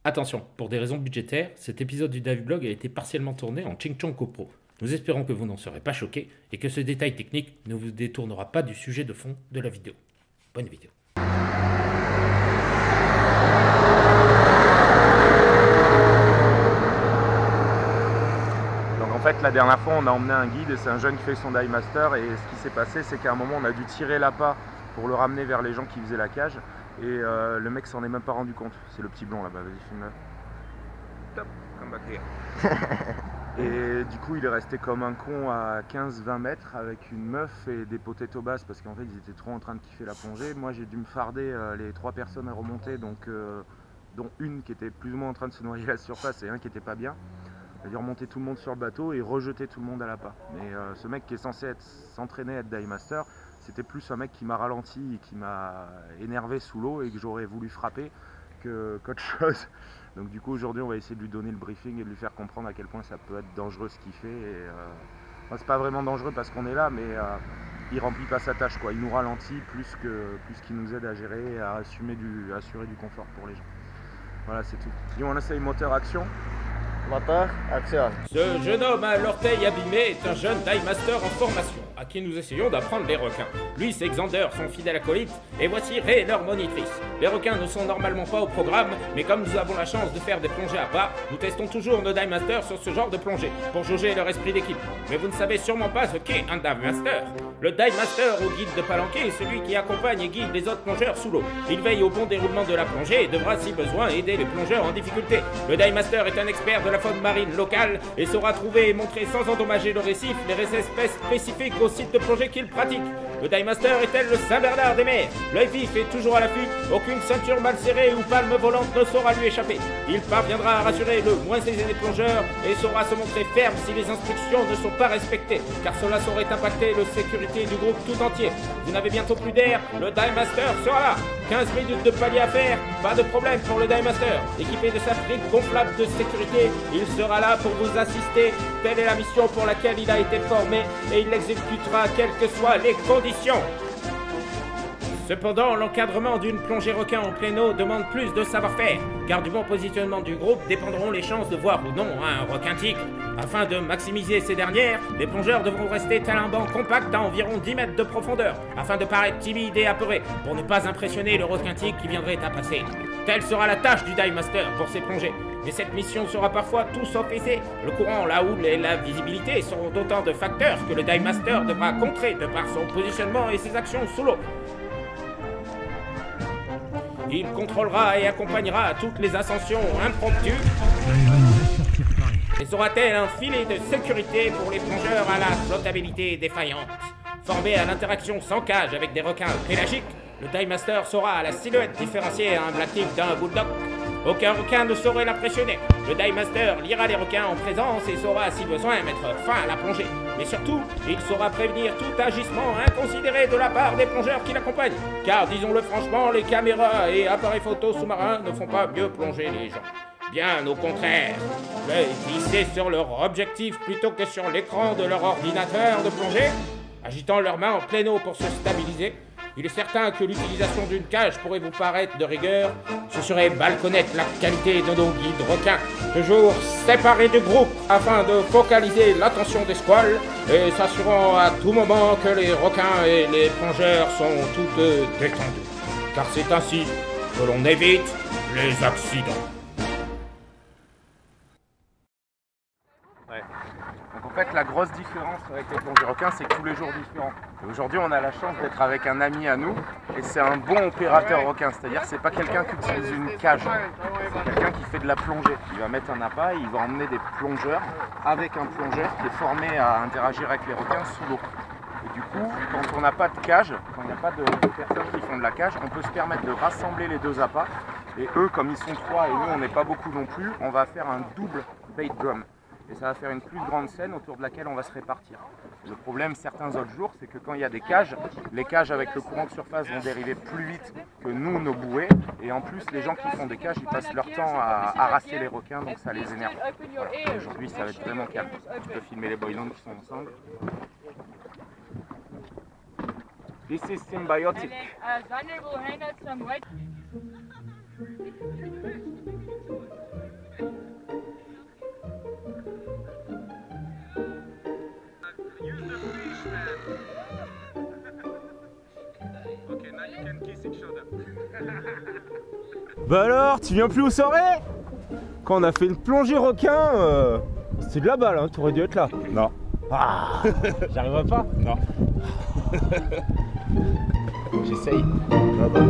Attention, pour des raisons budgétaires, cet épisode du Dive Blog a été partiellement tourné en Ching Chong GoPro. Nous espérons que vous n'en serez pas choqués et que ce détail technique ne vous détournera pas du sujet de fond de la vidéo. Bonne vidéo. Donc en fait la dernière fois on a emmené un guide et c'est un jeune qui fait son dive master et ce qui s'est passé c'est qu'à un moment on a dû tirer l'appât pour le ramener vers les gens qui faisaient la cage et le mec s'en est même pas rendu compte. C'est le petit blond là-bas, vas-y filme-le. Top, come back here. Et du coup il est resté comme un con à 15-20 mètres avec une meuf et des poteaux basses parce qu'en fait ils étaient trop en train de kiffer la plongée. Moi j'ai dû me farder les 3 personnes à remonter, donc dont une qui était plus ou moins en train de se noyer à la surface et un qui était pas bien. J'ai dû remonter tout le monde sur le bateau et rejeter tout le monde à l'appât. Mais ce mec qui est censé s'entraîner à être dive master, c'était plus un mec qui m'a ralenti et qui m'a énervé sous l'eau et que j'aurais voulu frapper qu'autre chose. Donc du coup aujourd'hui on va essayer de lui donner le briefing et de lui faire comprendre à quel point ça peut être dangereux ce qu'il fait. Enfin, c'est pas vraiment dangereux parce qu'on est là, mais il remplit pas sa tâche quoi. Il nous ralentit plus qu'il nous aide à gérer et à assurer du confort pour les gens. Voilà, c'est tout. You wanna say moteur action? Moteur, action. Ce jeune homme à l'orteil abîmé est un jeune dive master en formation, à qui nous essayons d'apprendre les requins. Lui, c'est Xander, son fidèle acolyte, et voici Ray, leur monitrice. Les requins ne sont normalement pas au programme, mais comme nous avons la chance de faire des plongées à pas, nous testons toujours nos dive masters sur ce genre de plongée, pour jauger leur esprit d'équipe. Mais vous ne savez sûrement pas ce qu'est un dive master. Le dive master au guide de palanquet est celui qui accompagne et guide les autres plongeurs sous l'eau. Il veille au bon déroulement de la plongée et devra, si besoin, aider les plongeurs en difficulté. Le dive master est un expert de la faune marine locale et saura trouver et montrer sans endommager le récif les espèces spécifiques au site de plongée qu'il pratique. Le dive master est tel le Saint-Bernard des mers. L'œil vif est toujours à l'affût, aucune ceinture mal serrée ou palme volante ne saura lui échapper. Il parviendra à rassurer le moins aisé des plongeurs et saura se montrer ferme si les instructions ne sont pas respectées, car cela saurait impacter la sécurité du groupe tout entier. Vous n'avez bientôt plus d'air, le dive master sera là. 15 minutes de palier à faire, pas de problème pour le dive master. Équipé de sa frite gonflable de sécurité, il sera là pour vous assister. Telle est la mission pour laquelle il a été formé et il l'exécutera quelles que soient les conditions. Cependant, l'encadrement d'une plongée requin en plein eau demande plus de savoir-faire, car du bon positionnement du groupe dépendront les chances de voir ou non un requin-tigre. Afin de maximiser ces dernières, les plongeurs devront rester tel un banc compact à environ 10 mètres de profondeur, afin de paraître timides et apeurés, pour ne pas impressionner le requin-tigre qui viendrait à passer. Telle sera la tâche du dive master pour ces plongées. Mais cette mission sera parfois tout sauf aisée. Le courant, la houle et la visibilité seront autant de facteurs que le dive master devra contrer de par son positionnement et ses actions sous l'eau. Il contrôlera et accompagnera toutes les ascensions impromptues et sera-t-elle un filet de sécurité pour les plongeurs à la flottabilité défaillante. Formé à l'interaction sans cage avec des requins pélagiques, le dive master saura la silhouette différenciée à un black tip d'un bulldog. Aucun requin ne saurait l'impressionner. Le dive master lira les requins en présence et saura, si besoin, mettre fin à la plongée. Mais surtout, il saura prévenir tout agissement inconsidéré de la part des plongeurs qui l'accompagnent. Car, disons-le franchement, les caméras et appareils photo sous-marins ne font pas mieux plonger les gens. Bien au contraire, l'œil glissé sur leur objectif plutôt que sur l'écran de leur ordinateur de plongée, agitant leurs mains en pleine eau pour se stabiliser. Il est certain que l'utilisation d'une cage pourrait vous paraître de rigueur. Ce serait mal connaître la qualité de nos guides requins, toujours séparés du groupe afin de focaliser l'attention des squales et s'assurant à tout moment que les requins et les plongeurs sont tous deux détendus. Car c'est ainsi que l'on évite les accidents. Ouais. Donc en fait la grosse différence avec les plongées requins c'est que tous les jours différents. Aujourd'hui on a la chance d'être avec un ami à nous et c'est un bon opérateur requin, c'est-à-dire c'est pas quelqu'un qui utilise une cage, c'est quelqu'un qui fait de la plongée. Il va mettre un appât et il va emmener des plongeurs avec un plongeur qui est formé à interagir avec les requins sous l'eau. Et du coup, quand on n'a pas de cage, quand il n'y a pas de personnes qui font de la cage, on peut se permettre de rassembler les deux appâts. Et eux, comme ils sont 3 et nous on n'est pas beaucoup non plus, on va faire un double bait drum. Et ça va faire une plus grande scène autour de laquelle on va se répartir. Le problème certains autres jours, c'est que quand il y a des cages, les cages avec le courant de surface vont dériver plus vite que nous, nos bouées. Et en plus, les gens qui font des cages, ils passent leur temps à harasser les requins, donc ça les énerve. Voilà. Aujourd'hui, ça va être vraiment calme. Tu peux filmer les boylands qui sont ensemble. This is symbiotic. Xander will hand us some wedges. Bah alors, tu viens plus aux soirées? Quand on a fait une plongée requin, c'était de la balle, hein, t'aurais dû être là. Non. Ah, j'arriverai pas? Non. J'essaye. Ah bah.